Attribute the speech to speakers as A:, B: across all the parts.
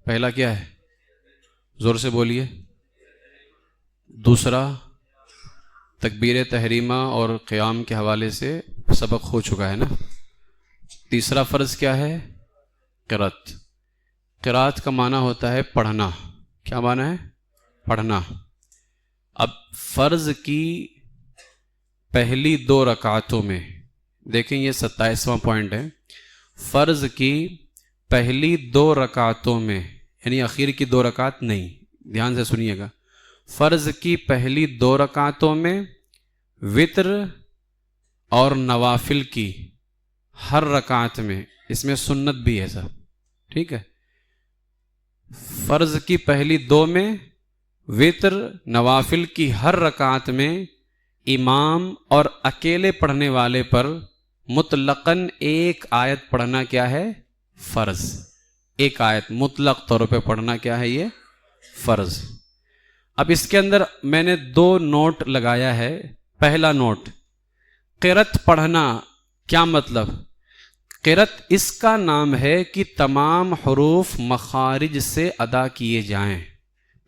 A: پہلا کیا ہے؟ زور سے بولیے. دوسرا تکبیر تحریمہ اور قیام کے حوالے سے سبق ہو چکا ہے نا. تیسرا فرض کیا ہے؟ قرات. قرات کا معنی ہوتا ہے پڑھنا. کیا معنی ہے؟ پڑھنا. اب فرض کی پہلی 2 رکعتوں میں دیکھیں، یہ 27واں پوائنٹ ہے. فرض کی پہلی 2 رکعتوں میں، یعنی اخیر کی 2 رکعت نہیں، دھیان سے سنیے گا. فرض کی پہلی 2 رکعتوں میں وتر اور نوافل کی ہر رکعت میں، اس میں سنت بھی ہے سب، ٹھیک ہے. فرض کی پہلی 2 میں وتر نوافل کی ہر رکعت میں امام اور اکیلے پڑھنے والے پر مطلقاً 1 آیت پڑھنا کیا ہے؟ فرض. 1 آیت مطلق طور پہ پڑھنا کیا ہے؟ یہ فرض. اب اس کے اندر میں نے 2 نوٹ لگایا ہے. پہلا نوٹ، قرات پڑھنا کیا مطلب؟ قرات اس کا نام ہے کہ تمام حروف مخارج سے ادا کیے جائیں.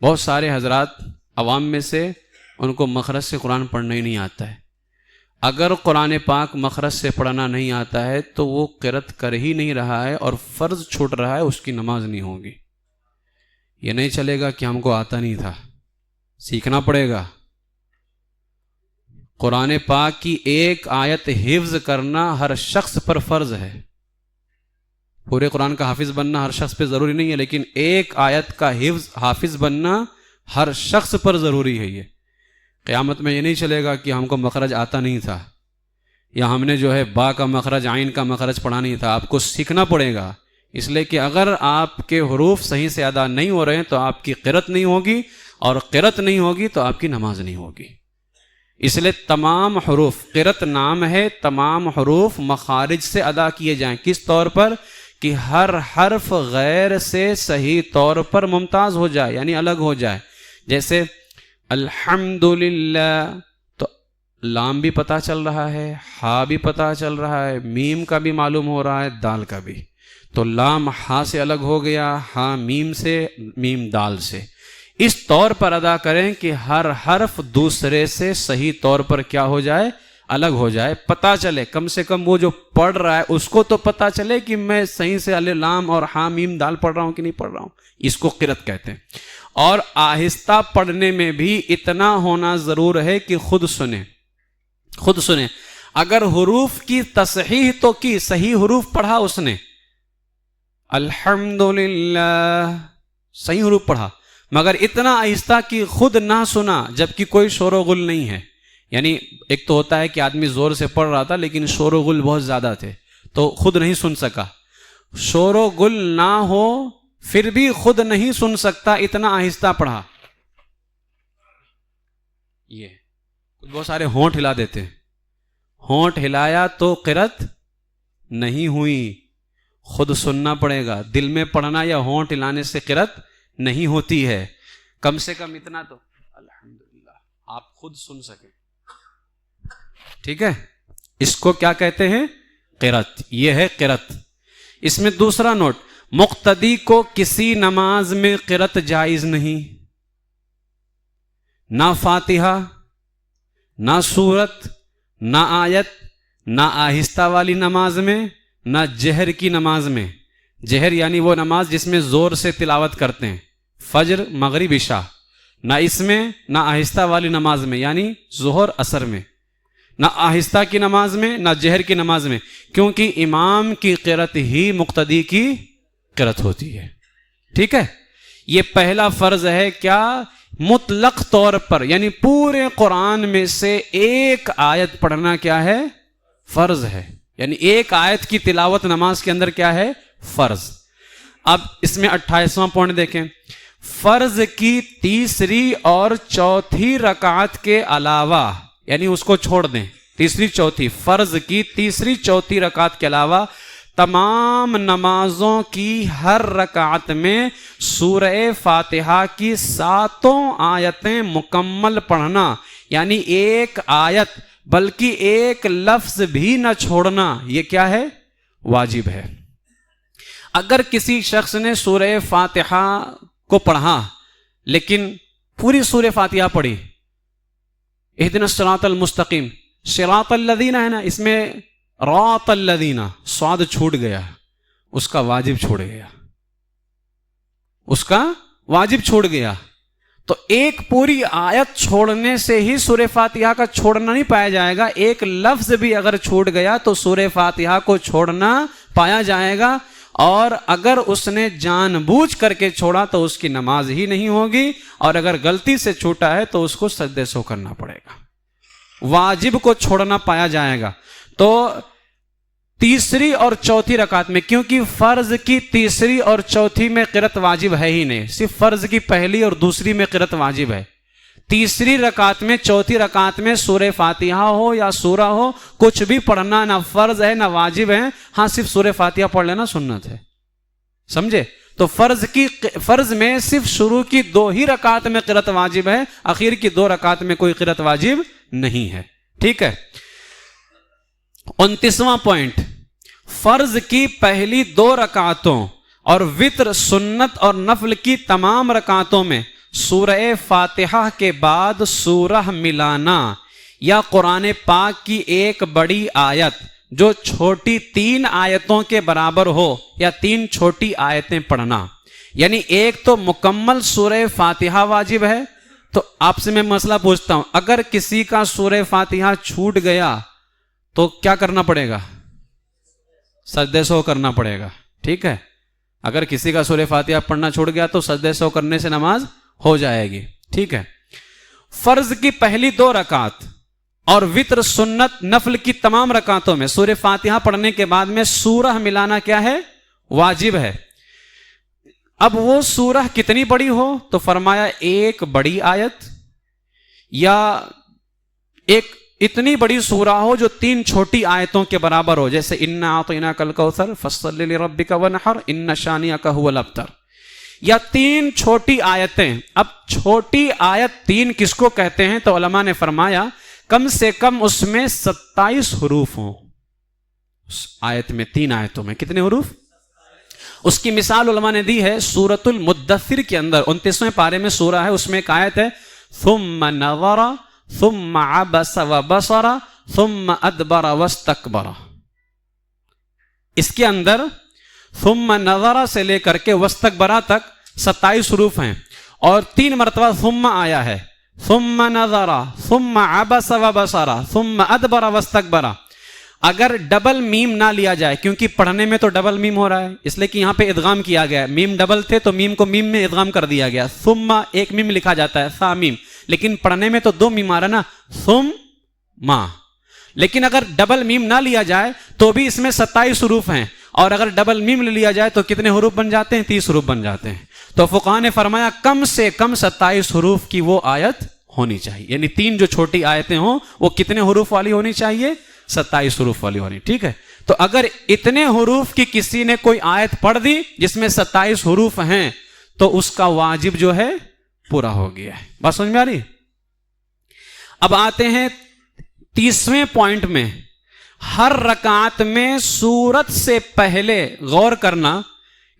A: بہت سارے حضرات عوام میں سے ان کو مخرج سے قرآن پڑھنا ہی نہیں آتا ہے. اگر قرآن پاک مخرج سے پڑھنا نہیں آتا ہے تو وہ قرات کر ہی نہیں رہا ہے اور فرض چھوٹ رہا ہے، اس کی نماز نہیں ہوگی. یہ نہیں چلے گا کہ ہم کو آتا نہیں تھا، سیکھنا پڑے گا. قرآن پاک کی 1 آیت حفظ کرنا ہر شخص پر فرض ہے. پورے قرآن کا حافظ بننا ہر شخص پہ ضروری نہیں ہے، لیکن 1 آیت کا حافظ بننا ہر شخص پر ضروری ہے. یہ قیامت میں یہ نہیں چلے گا کہ ہم کو مخرج آتا نہیں تھا، یا ہم نے جو ہے با کا مخرج، عین کا مخرج پڑھا نہیں تھا. آپ کو سیکھنا پڑے گا، اس لیے کہ اگر آپ کے حروف صحیح سے ادا نہیں ہو رہے ہیں تو آپ کی قرات نہیں ہوگی، اور قرات نہیں ہوگی تو آپ کی نماز نہیں ہوگی. اس لیے تمام حروف، قرات نام ہے، تمام حروف مخارج سے ادا کیے جائیں. کس طور پر؟ کہ ہر حرف غیر سے صحیح طور پر ممتاز ہو جائے، یعنی الگ ہو جائے. جیسے الحمدللہ، تو لام بھی پتہ چل رہا ہے، ہا بھی پتہ چل رہا ہے، میم کا بھی معلوم ہو رہا ہے، دال کا بھی. تو لام ہا سے الگ ہو گیا، ہا میم سے، میم دال سے. اس طور پر ادا کریں کہ ہر حرف دوسرے سے صحیح طور پر کیا ہو جائے؟ الگ ہو جائے. پتہ چلے، کم سے کم وہ جو پڑھ رہا ہے اس کو تو پتہ چلے کہ میں صحیح سے الف لام اور ہا میم دال پڑھ رہا ہوں کہ نہیں پڑھ رہا ہوں. اس کو قرات کہتے ہیں. اور آہستہ پڑھنے میں بھی اتنا ہونا ضرور ہے کہ خود سنیں. اگر حروف کی تصحیح تو کی، صحیح حروف پڑھا اس نے، الحمدللہ صحیح حروف پڑھا، مگر اتنا آہستہ کہ خود نہ سنا، جبکہ کوئی شور و غل نہیں ہے. یعنی ایک تو ہوتا ہے کہ آدمی زور سے پڑھ رہا تھا لیکن شور و غل بہت زیادہ تھے تو خود نہیں سن سکا. شور و غل نہ ہو پھر بھی خود نہیں سن سکتا، اتنا آہستہ پڑھا. یہ بہت سارے ہونٹ ہلا دیتے ہیں، ہونٹ ہلایا تو قرات نہیں ہوئی. خود سننا پڑے گا. دل میں پڑھنا یا ہونٹ ہلانے سے قرات نہیں ہوتی ہے. کم سے کم اتنا تو الحمدللہ آپ خود سن سکیں. ٹھیک ہے، اس کو کیا کہتے ہیں؟ قرات. یہ ہے قرات. اس میں دوسرا نوٹ، مقتدی کو کسی نماز میں قرات جائز نہیں. نہ فاتحہ، نہ سورت، نہ آیت، نہ آہستہ والی نماز میں، نہ جہر کی نماز میں. جہر یعنی وہ نماز جس میں زور سے تلاوت کرتے ہیں، فجر، مغرب، عشاء. نہ اس میں، نہ آہستہ والی نماز میں یعنی ظہر، عصر میں. نہ آہستہ کی نماز میں، نہ جہر کی نماز میں، کیونکہ امام کی قرات ہی مقتدی کی قرات ہوتی ہے. ٹھیک ہے، یہ پہلا فرض ہے. کیا؟ مطلق طور پر، یعنی پورے قرآن میں سے 1 آیت پڑھنا کیا ہے؟ فرض ہے. یعنی 1 آیت کی تلاوت نماز کے اندر کیا ہے؟ فرض. اب اس میں 28واں پوائنٹ دیکھیں. فرض کی تیسری اور چوتھی رکعت کے علاوہ، یعنی اس کو چھوڑ دیں، تیسری چوتھی، فرض کی تیسری چوتھی رکعت کے علاوہ تمام نمازوں کی ہر رکعت میں سورہ فاتحہ کی 7 آیتیں مکمل پڑھنا، یعنی 1 آیت بلکہ 1 لفظ بھی نہ چھوڑنا، یہ کیا ہے؟ واجب ہے. اگر کسی شخص نے سورہ فاتحہ کو پڑھا لیکن پوری سورہ فاتحہ پڑھی، اہدنا الصراط المستقیم، صراط الذین ہے نا، اس میں راط الذین صاد چھوٹ گیا، اس کا واجب چھوڑ گیا، اس کا واجب چھوڑ گیا. تو ایک پوری آیت چھوڑنے سے ہی سورہ فاتحہ کا چھوڑنا نہیں پایا جائے گا. ایک لفظ بھی اگر چھوٹ گیا تو سورہ فاتحہ کو چھوڑنا پایا جائے گا، اور اگر اس نے جان بوجھ کر کے چھوڑا تو اس کی نماز ہی نہیں ہوگی، اور اگر غلطی سے چھوٹا ہے تو اس کو سجدے سو کرنا پڑے گا. واجب کو چھوڑنا پایا جائے گا. تو تیسری اور چوتھی رکعت میں، کیونکہ فرض کی تیسری اور چوتھی میں قرأت واجب ہے ہی نہیں، صرف فرض کی پہلی اور دوسری میں قرأت واجب ہے. تیسری رکعت میں، چوتھی رکعت میں سورہ فاتحہ ہو یا سورہ ہو، کچھ بھی پڑھنا نہ فرض ہے نہ واجب ہے. ہاں صرف سورہ فاتحہ پڑھ لینا سنت ہے، سمجھے؟ تو فرض میں صرف شروع کی 2 ہی رکعت میں قرأت واجب ہے، اخیر کی 2 رکعت میں کوئی قرأت واجب نہیں ہے. ٹھیک ہے. 29واں پوائنٹ، فرض کی پہلی 2 رکعتوں اور وتر سنت اور نفل کی تمام رکعتوں میں سورہ فاتحہ کے بعد سورہ ملانا یا قرآن پاک کی ایک بڑی آیت جو چھوٹی 3 آیتوں کے برابر ہو یا 3 چھوٹی آیتیں پڑھنا. یعنی ایک تو مکمل سورہ فاتحہ واجب ہے. تو آپ سے میں مسئلہ پوچھتا ہوں، اگر کسی کا سورہ فاتحہ چھوٹ گیا تو کیا کرنا پڑے گا؟ سجدے سو کرنا پڑے گا. ٹھیک ہے. اگر کسی کا سورہ فاتحہ پڑھنا چھوٹ گیا تو سجدے سو کرنے سے نماز ہو جائے گی. ٹھیک ہے. فرض کی پہلی 2 رکعت اور وتر سنت نفل کی تمام رکعتوں میں سورہ فاتحہ پڑھنے کے بعد میں سورہ ملانا کیا ہے؟ واجب ہے. اب وہ سورہ کتنی بڑی ہو؟ تو فرمایا ایک بڑی آیت یا ایک اتنی بڑی سورہ ہو جو 3 چھوٹی آیتوں کے برابر ہو، جیسے انا اعطیناک الکوثر فصلی لربک ونحر ان شانئک ھو الابتر، یا 3 چھوٹی آیتیں. اب چھوٹی آیت 3 کس کو کہتے ہیں؟ تو علماء نے فرمایا کم سے کم اس میں 27 حروف ہوں. اس آیت میں 3 آیتوں میں کتنے حروف؟ اس کی مثال علماء نے دی ہے سورۃ المدثر کے اندر 29ویں پارے میں سورہ ہے، اس میں ایک آیت ہے ثم نظر ثم عبس وبصر ثم ادبر واستکبر. اس کے اندر ثم نظر سے لے کر کے واستکبر تک 27 حروف ہیں، اور 3 مرتبہ ثم آیا ہے، ثم نظر ثم عبس وبصر ثم ادبر واستکبر. اگر ڈبل میم نہ لیا جائے، کیونکہ پڑھنے میں تو ڈبل میم ہو رہا ہے، اس لیے کہ یہاں پہ ادغام کیا گیا ہے، میم ڈبل تھے تو میم کو میم میں ادغام کر دیا گیا. ثم ایک میم لکھا جاتا ہے ثا میم، لیکن پڑھنے میں تو 2 میم آ رہا نا، ثم ما. لیکن اگر ڈبل میم نہ لیا جائے تو بھی اس میں 27 حروف ہیں، اور اگر ڈبل میم لے لیا جائے تو کتنے حروف بن جاتے ہیں؟ 30 حروف بن جاتے ہیں. تو فقہاء نے فرمایا کم سے کم 27 حروف کی وہ آیت ہونی چاہیے. یعنی 3 جو چھوٹی آیتیں ہوں وہ کتنے حروف والی ہونی چاہیے؟ 27 حروف والی ہونی. ٹھیک ہے. تو اگر اتنے حروف کی کسی نے کوئی آیت پڑھ دی جس میں 27 حروف ہیں تو اس کا واجب جو ہے پورا ہو گیا ہے. بات سمجھ میں آ رہی؟ اب آتے ہیں 30ویں پوائنٹ میں، ہر رکعت میں سورت سے پہلے غور کرنا،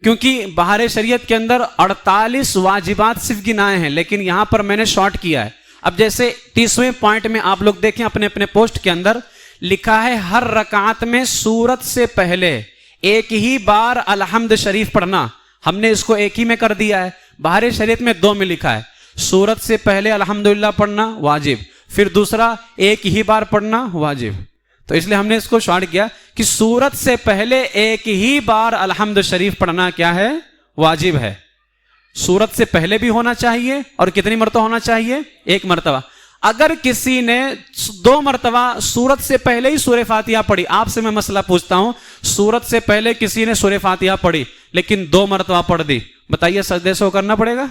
A: کیونکہ بہار شریعت کے اندر 48 واجبات صرف گنائے ہیں، لیکن یہاں پر میں نے شارٹ کیا ہے. اب جیسے 30ویں پوائنٹ میں آپ لوگ دیکھیں اپنے اپنے پوسٹ کے اندر لکھا ہے ہر رکعت میں سورت سے پہلے ایک ہی بار الحمد شریف پڑھنا. ہم نے اس کو ایک ہی میں کر دیا ہے. بہار شریعت میں 2 میں لکھا ہے، سورت سے پہلے الحمدللہ پڑھنا واجب، پھر دوسرا ایک ہی بار پڑھنا واجب. تو اس لیے ہم نے اس کو شارٹ کیا کہ سورت سے پہلے ایک ہی بار الحمد شریف پڑھنا کیا ہے؟ واجب ہے. سورت سے پہلے بھی ہونا چاہیے، اور کتنی مرتبہ ہونا چاہیے؟ 1 مرتبہ. اگر کسی نے 2 مرتبہ سورت سے پہلے ہی سورہ فاتحہ پڑھی، آپ سے میں مسئلہ پوچھتا ہوں، سورت سے پہلے کسی نے سورہ فاتحہ پڑھی لیکن 2 مرتبہ پڑھ دی، بتائیے سجدے سو کرنا پڑے گا؟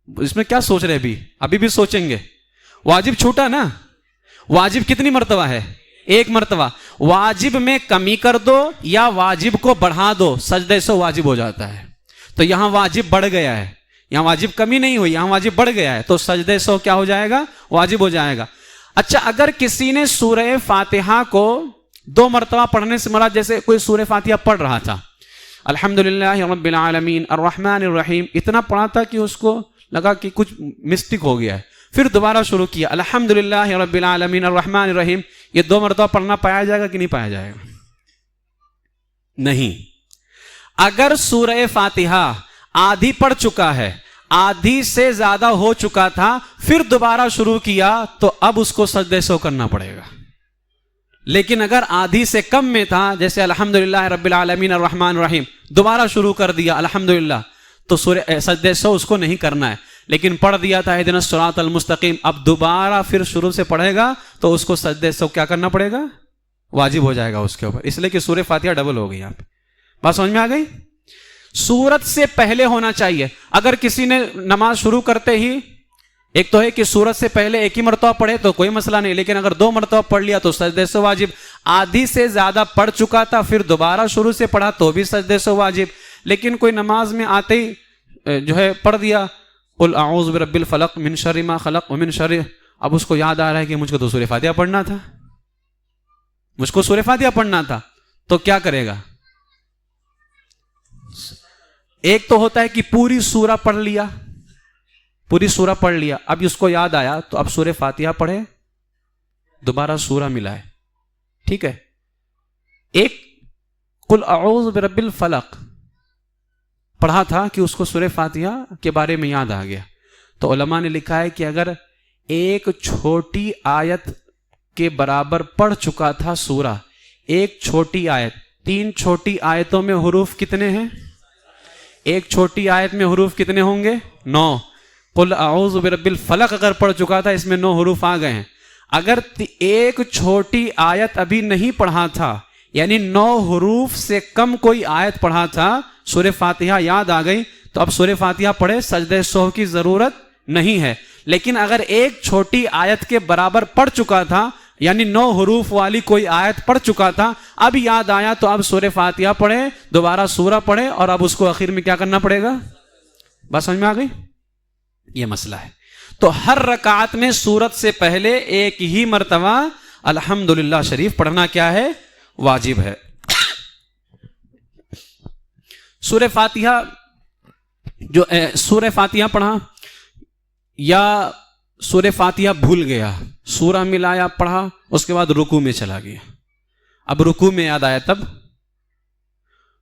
A: اس میں کیا سوچ رہے ابھی بھی سوچیں گے. واجب چھوٹا نا. واجب کتنی مرتبہ ہے؟ 1 مرتبہ. واجب میں کمی کر دو یا واجب کو بڑھا دو، سجدے سو واجب ہو جاتا ہے. تو یہاں واجب بڑھ گیا ہے، یہاں واجب کمی نہیں ہوئی، یہاں واجب بڑھ گیا ہے، تو سجدے سو کیا ہو جائے گا؟ واجب ہو جائے گا. اچھا، اگر کسی نے سورہ فاتحہ کو 2 مرتبہ پڑھنے سے مراد، جیسے کوئی سورہ فاتحہ پڑھ رہا تھا الحمدللہ رب العالمین الرحمن الرحیم اتنا پڑھا تھا کہ اس کو لگا کہ کچھ مسٹیک ہو گیا ہے، پھر دوبارہ شروع کیا الحمدللہ رب العالمین الرحمن الرحیم. یہ 2 مرتبہ پڑھنا پایا جائے گا کہ نہیں پایا جائے گا؟ نہیں. اگر سورہ فاتحہ آدھی پڑھ چکا ہے، آدھی سے زیادہ ہو چکا تھا، پھر دوبارہ شروع کیا تو اب اس کو سجدے سو کرنا پڑے گا. لیکن اگر آدھی سے کم میں تھا، جیسے الحمدللہ رب العالمین الرحمن الرحیم، دوبارہ شروع کر دیا الحمدللہ، تو سجدے سو اس کو نہیں کرنا ہے. لیکن پڑھ دیا تھا اہدنا الصراط المستقیم، اب دوبارہ پھر شروع سے پڑھے گا تو اس کو سجدے سو کیا کرنا پڑے گا؟ واجب ہو جائے گا اس کے اوپر، اس لیے کہ سورہ فاتحہ ڈبل ہو گئی. یہاں پہ بات سمجھ میں آ گئی؟ سورت سے پہلے ہونا چاہیے. اگر کسی نے نماز شروع کرتے ہی، ایک تو ہے کہ سورت سے پہلے ایک ہی مرتبہ پڑھے تو کوئی مسئلہ نہیں، لیکن اگر 2 مرتبہ پڑھ لیا تو سجدے سے واجب. آدھی سے زیادہ پڑھ چکا تھا پھر دوبارہ شروع سے پڑھا تو بھی سجدے سے واجب. لیکن کوئی نماز میں آتے ہی جو ہے پڑھ دیا قل اعوذ برب الفلق من شر ما خلق ومن شر، اب اس کو یاد آ رہا ہے کہ مجھ کو تو سورہ فاتحہ پڑھنا تھا، مجھ کو سورہ فاتحہ پڑھنا تھا، تو کیا کرے گا؟ ایک تو ہوتا ہے کہ پوری سورہ پڑھ لیا، پوری سورہ پڑھ لیا، اب اس کو یاد آیا تو اب سورہ فاتحہ پڑھے، دوبارہ سورہ ملائے، ٹھیک ہے. ایک قل اعوذ برب الفلق پڑھا تھا کہ اس کو سورہ فاتحہ کے بارے میں یاد آ گیا، تو علماء نے لکھا ہے کہ اگر ایک چھوٹی آیت کے برابر پڑھ چکا تھا سورہ، ایک چھوٹی آیت، 3 چھوٹی آیتوں میں حروف کتنے ہیں؟ ایک چھوٹی آیت میں حروف کتنے ہوں گے؟ 9. قل اعوذ برب الفلق اگر پڑھ چکا تھا اس میں 9 حروف آ گئے ہیں. اگر ایک چھوٹی آیت ابھی نہیں پڑھا تھا، یعنی 9 حروف سے کم کوئی آیت پڑھا تھا، سورہ فاتحہ یاد آ گئی تو اب سورہ فاتحہ پڑھے، سجدہ سہو کی ضرورت نہیں ہے. لیکن اگر ایک چھوٹی آیت کے برابر پڑھ چکا تھا، یعنی 9 حروف والی کوئی آیت پڑھ چکا تھا، اب یاد آیا تو اب سورہ فاتحہ پڑھے، دوبارہ سورہ پڑھے، اور اب اس کو آخر میں کیا کرنا پڑے گا؟ بات سمجھ میں آ گئی؟ یہ مسئلہ ہے. تو ہر رکعت میں سورت سے پہلے ایک ہی مرتبہ الحمدللہ شریف پڑھنا کیا ہے؟ واجب ہے. سورہ فاتحہ جو سورہ فاتحہ پڑھا یا سورہ فاتحہ بھول گیا، سورہ ملایا پڑھا، اس کے بعد رکوع میں چلا گیا، اب رکوع میں یاد آیا تب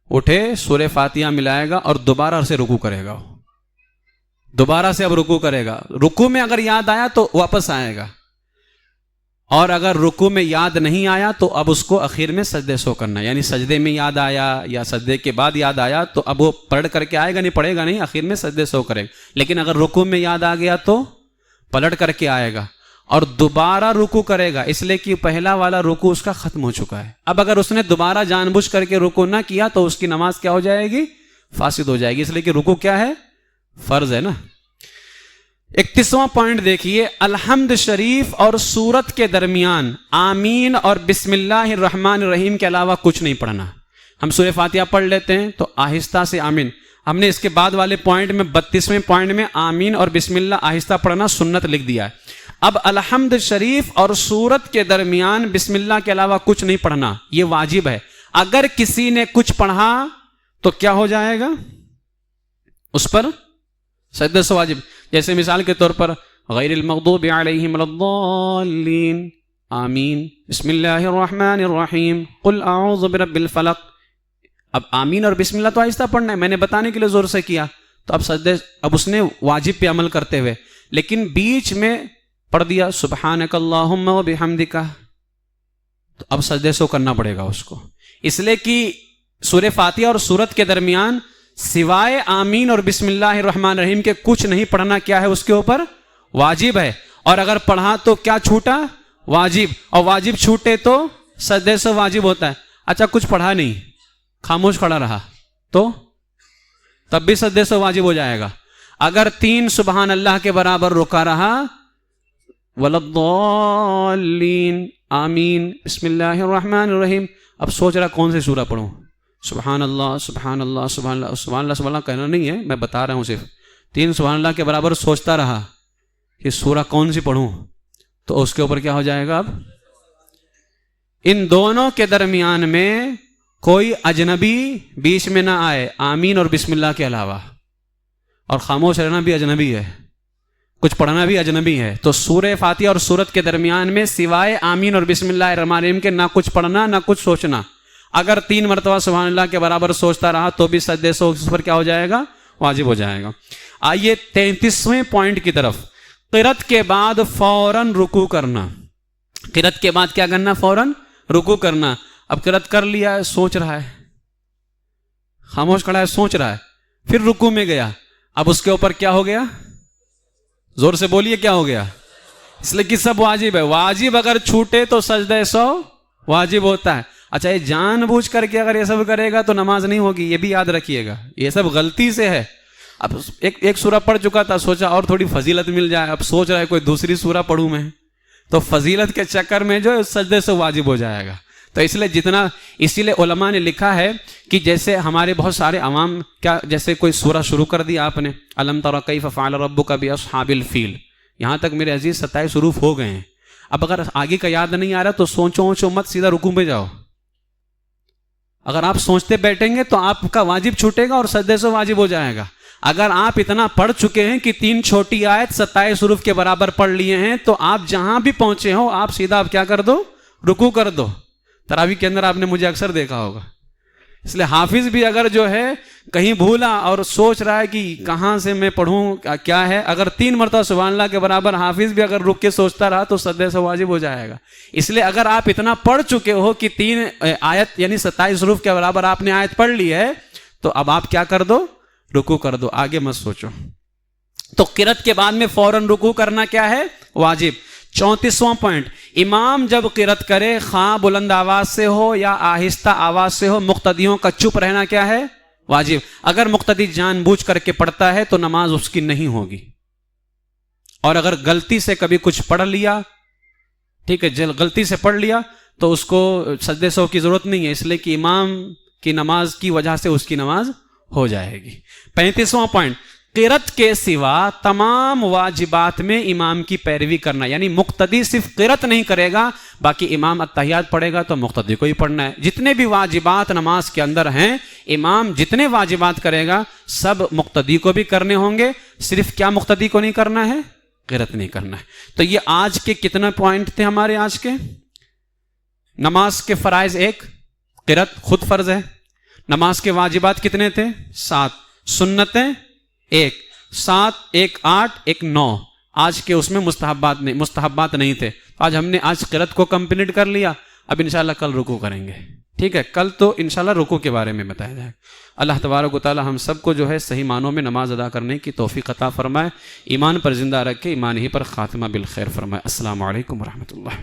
A: اٹھے، سورہ فاتحہ ملائے گا اور دوبارہ سے رکوع کرے گا، دوبارہ سے اب رکوع کرے گا. رکوع میں اگر یاد آیا تو واپس آئے گا، اور اگر رکوع میں یاد نہیں آیا تو اب اس کو اخیر میں سجدے سو کرنا، یعنی سجدے میں یاد آیا یا سجدے کے بعد یاد آیا تو اب وہ پلٹ کر کے آئے گا، نہیں پڑھے گا نہیں، اخیر میں سجدے سو کرے گا. لیکن اگر رکوع میں یاد آ گیا تو پلٹ کر کے آئے گا اور دوبارہ رکوع کرے گا، اس لیے کہ پہلا والا رکوع اس کا ختم ہو چکا ہے. اب اگر اس نے دوبارہ جان بوجھ کر کے رکوع نہ کیا تو اس کی نماز کیا ہو جائے گی؟ فاسد ہو جائے گی، اس لیے کہ رکوع کیا ہے؟ فرض ہے نا. 31واں پوائنٹ دیکھیے، الحمد شریف اور سورت کے درمیان آمین اور بسم اللہ الرحمن الرحیم کے علاوہ کچھ نہیں پڑھنا. ہم سورہ فاتحہ پڑھ لیتے ہیں تو آہستہ سے آمین، ہم نے اس کے بعد والے پوائنٹ میں 32ویں پوائنٹ میں آمین اور بسم اللہ آہستہ پڑھنا سنت لکھ دیا ہے. اب الحمد شریف اور سورت کے درمیان بسم اللہ کے علاوہ کچھ نہیں پڑھنا، یہ واجب ہے. اگر کسی نے کچھ پڑھا تو کیا ہو جائے گا؟ اس پر سجدہ سے واجب. جیسے مثال کے طور پر غیر المغضوب علیہم ولا الضالین، آمین، بسم اللہ الرحمن الرحیم، قل اعوذ برب الفلق. اب آمین اور بسم اللہ تو آہستہ پڑھنا ہے، میں نے بتانے کے لیے زور سے کیا، تو اب سجدے، اب اس نے واجب پہ عمل کرتے ہوئے، لیکن بیچ میں پڑھ دیا سبحانک اللہم و بحمدک، تو اب سجدے سے کرنا پڑے گا اس کو، اس لیے کہ سورہ فاتحہ اور سورت کے درمیان سوائے آمین اور بسم اللہ الرحمن الرحیم کے کچھ نہیں پڑھنا کیا ہے؟ اس کے اوپر واجب ہے. اور اگر پڑھا تو کیا چھوٹا؟ واجب. اور واجب چھوٹے تو سجدے سے واجب ہوتا ہے. اچھا کچھ پڑھا نہیں، خاموش کھڑا رہا تو تب بھی سجدے سے واجب ہو جائے گا. اگر 3 سبحان اللہ کے برابر رکا رہا، ولا الضالین، آمین، بسم اللہ الرحمن الرحیم، اب سوچ رہا کون سی سورہ پڑھوں، سبحان اللہ سبحان اللہ سبحان اللہ، سبحان اللہ سبحان اللہ کہنا نہیں ہے، میں بتا رہا ہوں صرف 3 سبحان اللہ کے برابر سوچتا رہا کہ سورہ کون سی پڑھوں، تو اس کے اوپر کیا ہو جائے گا؟ اب ان دونوں کے درمیان میں کوئی اجنبی بیچ میں نہ آئے آمین اور بسم اللہ کے علاوہ، اور خاموش رہنا بھی اجنبی ہے، کچھ پڑھنا بھی اجنبی ہے. تو سورہ فاتحہ اور سورت کے درمیان میں سوائے آمین اور بسم اللہ الرحمن الرحیم کے نہ کچھ پڑھنا نہ کچھ سوچنا. اگر 3 مرتبہ سبحان اللہ کے برابر سوچتا رہا تو بھی سجدے سے اس پر کیا ہو جائے گا؟ واجب ہو جائے گا. آئیے 33ویں پوائنٹ کی طرف. قرأت کے بعد فوراً رکوع کرنا. قرأت کے بعد کیا کرنا؟ فوراً رکوع کرنا. اب قرأت کر لیا ہے، سوچ رہا ہے، خاموش کھڑا ہے، سوچ رہا ہے، پھر رکوع میں گیا. اب اس کے اوپر کیا ہو گیا؟ زور سے بولیے کیا ہو گیا؟ اس لیے کہ سب واجب ہے. واجب اگر چھوٹے تو سجدہ سہو واجب ہوتا ہے. اچھا یہ جان بوجھ کر کے اگر یہ سب کرے گا تو نماز نہیں ہوگی، یہ بھی یاد رکھیے گا. یہ سب غلطی سے ہے. اب ایک سورہ پڑھ چکا تھا، سوچا اور تھوڑی فضیلت مل جائے، اب سوچ رہا ہے کوئی دوسری سورہ پڑھوں میں، تو فضیلت کے چکر میں جو سجدے سے واجب ہو جائے گا. تو اس لیے اسی لیے علماء نے لکھا ہے کہ جیسے ہمارے بہت سارے عوام کیا، جیسے کوئی سورہ شروع کر دی آپ نے، الم تر کیف فعل ربک باصحاب الفیل، یہاں تک میرے عزیز 27 حروف ہو گئے ہیں. اب اگر آگے کا یاد نہیں آ رہا تو سوچو مت، سیدھا رکوع میں جاؤ. اگر آپ سوچتے بیٹھیں گے تو آپ کا واجب چھوٹے گا اور سجدے سے واجب ہو جائے گا. اگر آپ اتنا پڑھ چکے ہیں کہ 3 چھوٹی آیت 27 حروف کے برابر پڑھ لیے ہیں تو آپ جہاں بھی پہنچے ہو آپ سیدھا آپ کیا کر دو؟ رکوع کر دو. تراویح کے اندر آپ نے مجھے اکثر دیکھا ہوگا. اس لیے حافظ بھی اگر جو ہے کہیں بھولا اور سوچ رہا ہے کہ کہاں سے میں پڑھوں کیا ہے، اگر 3 مرتبہ سبحان اللہ کے برابر حافظ بھی اگر رک کے سوچتا رہا تو سجدے سے واجب ہو جائے گا. اس لیے اگر آپ اتنا پڑھ چکے ہو کہ 3 آیت یعنی 27 حروف کے برابر آپ نے آیت پڑھ لی ہے تو اب آپ کیا کر دو؟ رکوع کر دو، آگے مت سوچو. تو قرأت کے بعد میں فوراً رکوع کرنا کیا ہے؟ واجب. 34واں پوائنٹ، امام جب قرأت کرے خواہ بلند آواز سے ہو یا آہستہ آواز سے ہو، مقتدیوں کا چپ رہنا کیا ہے؟ واجب. اگر مقتدی جان بوجھ کر کے پڑھتا ہے تو نماز اس کی نہیں ہوگی. اور اگر غلطی سے کبھی کچھ پڑھ لیا، ٹھیک ہے، غلطی سے پڑھ لیا تو اس کو سجدے سہو کی ضرورت نہیں ہے، اس لیے کہ امام کی نماز کی وجہ سے اس کی نماز ہو جائے گی. 35واں پوائنٹ، قرأت کے سوا تمام واجبات میں امام کی پیروی کرنا. یعنی مقتدی صرف قرأت نہیں کرے گا، باقی امام اتحیات پڑھے گا تو مقتدی کو ہی پڑھنا ہے. جتنے بھی واجبات نماز کے اندر ہیں، امام جتنے واجبات کرے گا سب مقتدی کو بھی کرنے ہوں گے. صرف کیا مقتدی کو نہیں کرنا ہے؟ قرأت نہیں کرنا ہے. تو یہ آج کے کتنے پوائنٹ تھے ہمارے آج کے؟ نماز کے فرائض 1، قرأت خود فرض ہے. نماز کے واجبات کتنے تھے؟ 7. سنتیں 1، 7، 1، 8، 1، 9. آج کے اس میں مستحبات نہیں تھے. آج ہم نے قرأت کو کمپلیٹ کر لیا. اب انشاءاللہ کل رکوع کریں گے. ٹھیک ہے، کل تو انشاءاللہ رکوع کے بارے میں بتایا جائے. اللہ تبارک و تعالی ہم سب کو جو ہے صحیح معنوں میں نماز ادا کرنے کی توفیق عطا فرمائے، ایمان پر زندہ رکھے، ایمان ہی پر خاتمہ بالخیر فرمائے. السلام علیکم ورحمۃ اللہ.